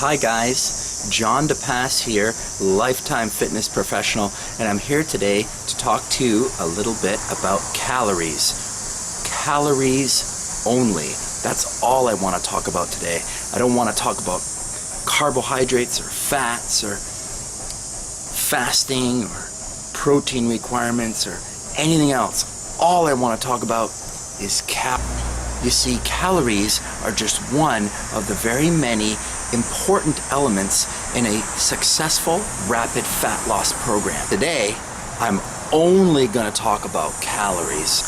Hi guys, John DePass here, lifetime fitness professional, and I'm here today to talk to you a little bit about calories. Calories only. That's all I want to talk about today. I don't want to talk about carbohydrates or fats or fasting or protein requirements or anything else. All I want to talk about is You see, calories are just one of the very many important elements in a successful rapid fat loss program. Today, I'm only going to talk about calories.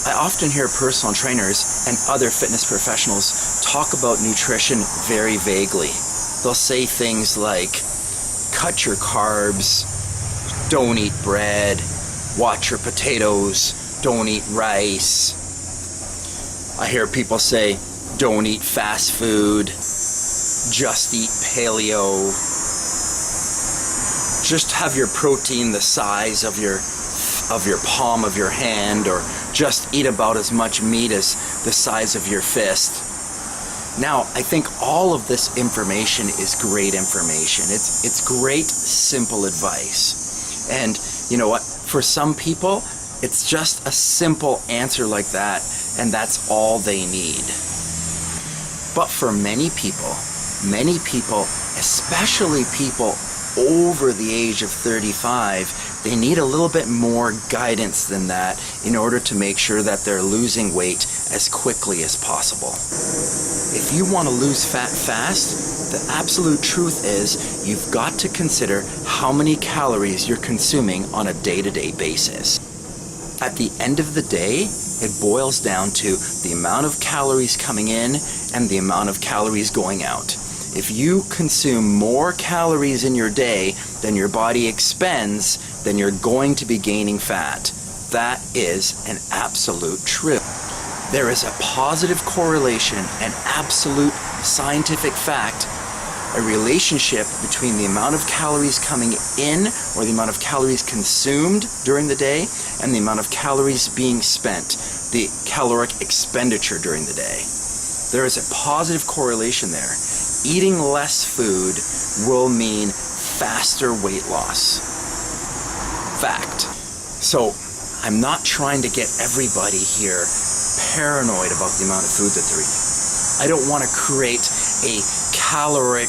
I often hear personal trainers and other fitness professionals talk about nutrition very vaguely. They'll say things like, cut your carbs, don't eat bread, watch your potatoes, don't eat rice. I hear people say, don't eat fast food, just eat paleo, just have your protein the size of your palm of your hand, or just eat about as much meat as the size of your fist. Now, I think all of this information is great information. It's great, simple advice. And you know what? For some people, it's just a simple answer like that, and that's all they need. But for many people, especially people over the age of 35, they need a little bit more guidance than that in order to make sure that they're losing weight as quickly as possible. If you want to lose fat fast, the absolute truth is you've got to consider how many calories you're consuming on a day-to-day basis. At the end of the day, it boils down to the amount of calories coming in and the amount of calories going out. If you consume more calories in your day than your body expends, then you're going to be gaining fat. That is an absolute truth. There is a positive correlation, an absolute scientific fact, a relationship between the amount of calories coming in, or the amount of calories consumed during the day, and the amount of calories being spent, the caloric expenditure during the day. There is a positive correlation there. Eating less food will mean faster weight loss. Fact. So, I'm not trying to get everybody here paranoid about the amount of food that they're eating. I don't want to create a caloric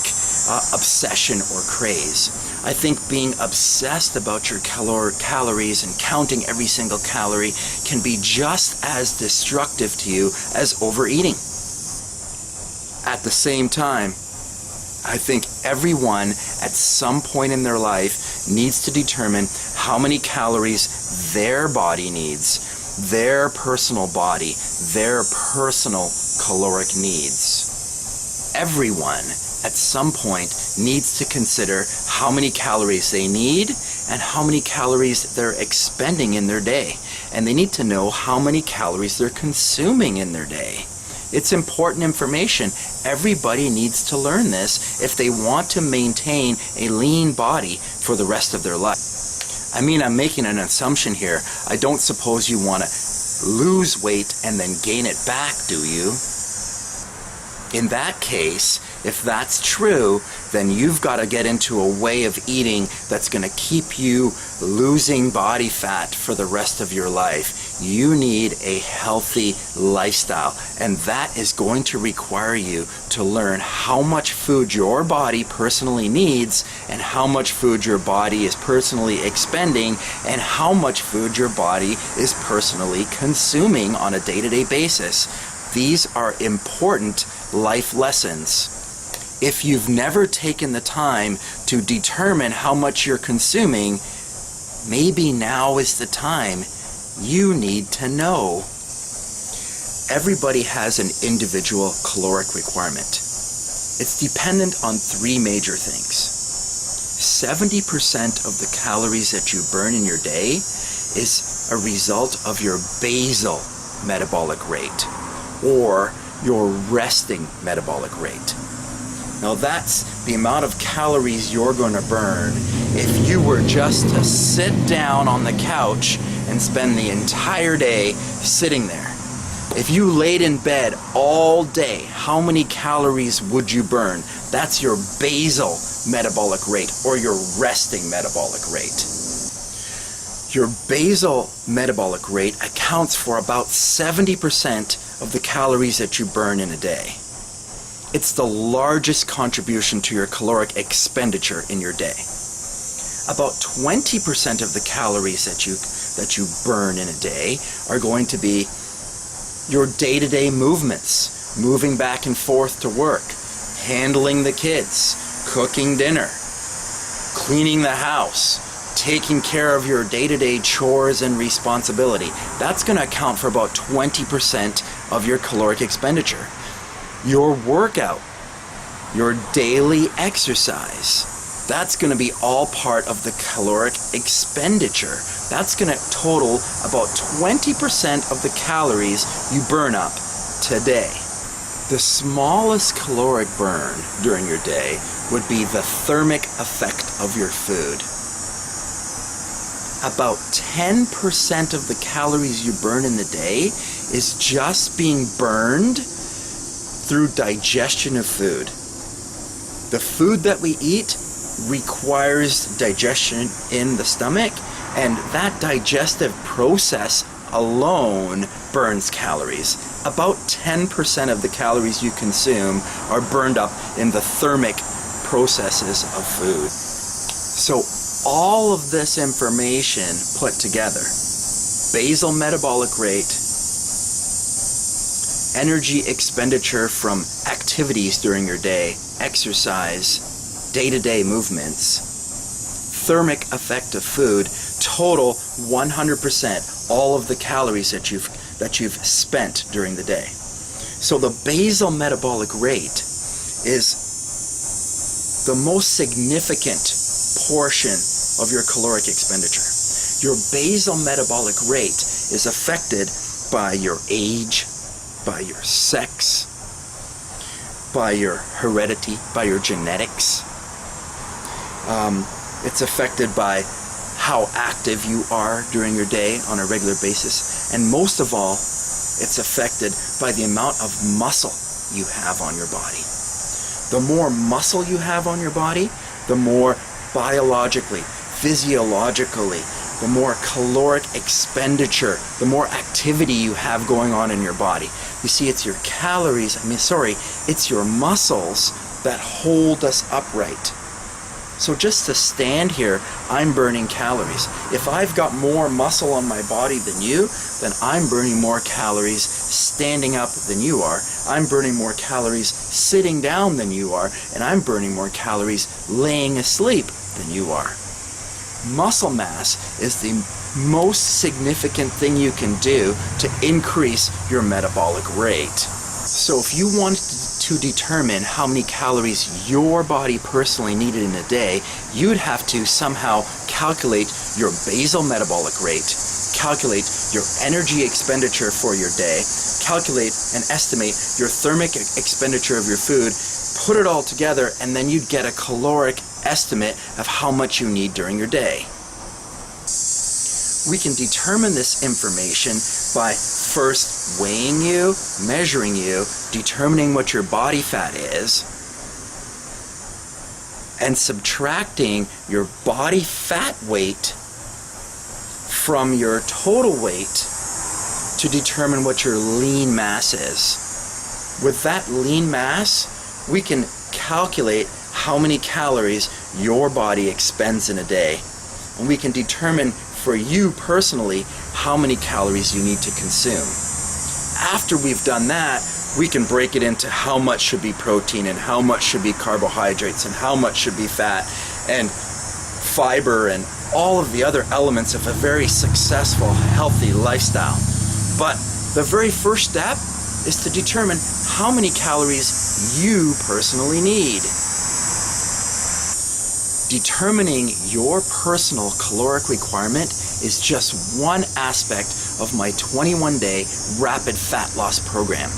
obsession or craze. I think being obsessed about your calories and counting every single calorie can be just as destructive to you as overeating. At the same time, I think everyone at some point in their life needs to determine how many calories their body needs, their personal body, their personal caloric needs. Everyone at some point needs to consider how many calories they need and how many calories they're expending in their day. And they need to know how many calories they're consuming in their day. It's important information. Everybody needs to learn this if they want to maintain a lean body for the rest of their life. I mean, I'm making an assumption here. I don't suppose you want to lose weight and then gain it back, do you? In that case, if that's true, then you've got to get into a way of eating that's going to keep you losing body fat for the rest of your life. You need a healthy lifestyle, and that is going to require you to learn how much food your body personally needs and how much food your body is personally expending and how much food your body is personally consuming on a day-to-day basis. These are important life lessons. If you've never taken the time to determine how much you're consuming, maybe now is the time. You need to know. Everybody has an individual caloric requirement. It's dependent on three major things. 70% of the calories that you burn in your day is a result of your basal metabolic rate, or your resting metabolic rate. Now that's the amount of calories you're going to burn if you were just to sit down on the couch and spend the entire day sitting there. If you laid in bed all day, how many calories would you burn? That's your basal metabolic rate, or your resting metabolic rate. Your basal metabolic rate accounts for about 70% of the calories that you burn in a day. It's the largest contribution to your caloric expenditure in your day. About 20% of the calories that you burn in a day are going to be your day-to-day movements, moving back and forth to work, handling the kids, cooking dinner, cleaning the house, taking care of your day-to-day chores and responsibility. That's going to account for about 20% of your caloric expenditure. Your workout, your daily exercise, that's going to be all part of the caloric expenditure. That's going to total about 20% of the calories you burn up today. The smallest caloric burn during your day would be the thermic effect of your food. About 10% of the calories you burn in the day is just being burned through digestion of food. The food that we eat requires digestion in the stomach, and that digestive process alone burns calories. About 10% of the calories you consume are burned up in the thermic processes of food. So all of this information put together, basal metabolic rate, energy expenditure from activities during your day, exercise, day-to-day movements, thermic effect of food, total 100% all of the calories that you've spent during the day. So the basal metabolic rate is the most significant portion of your caloric expenditure. Your basal metabolic rate is affected by your age, by your sex, by your heredity, by your genetics. It's affected by how active you are during your day on a regular basis. And most of all, it's affected by the amount of muscle you have on your body. The more muscle you have on your body, the more biologically, physiologically, the more caloric expenditure, the more activity you have going on in your body. You see, it's your calories, it's your muscles that hold us upright. So just to stand here, I'm burning calories. If I've got more muscle on my body than you, then I'm burning more calories standing up than you are. I'm burning more calories sitting down than you are, and I'm burning more calories laying asleep than you are. Muscle mass is the most significant thing you can do to increase your metabolic rate. So if you want to determine how many calories your body personally needed in a day, you'd have to somehow calculate your basal metabolic rate, calculate your energy expenditure for your day, calculate and estimate your thermic expenditure of your food, put it all together, and then you'd get a caloric estimate of how much you need during your day. We can determine this information by first weighing you, measuring you, determining what your body fat is, and subtracting your body fat weight from your total weight to determine what your lean mass is. With that lean mass, we can calculate how many calories your body expends in a day. And we can determine for you personally how many calories you need to consume. After we've done that, we can break it into how much should be protein and how much should be carbohydrates and how much should be fat and fiber and all of the other elements of a very successful, healthy lifestyle. But the very first step is to determine how many calories you personally need. Determining your personal caloric requirement is just one aspect of my 21-day rapid fat loss program.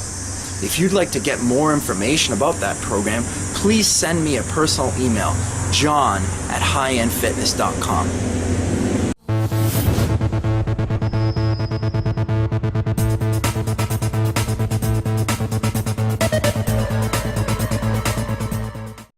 If you'd like to get more information about that program, please send me a personal email, john@highendfitness.com.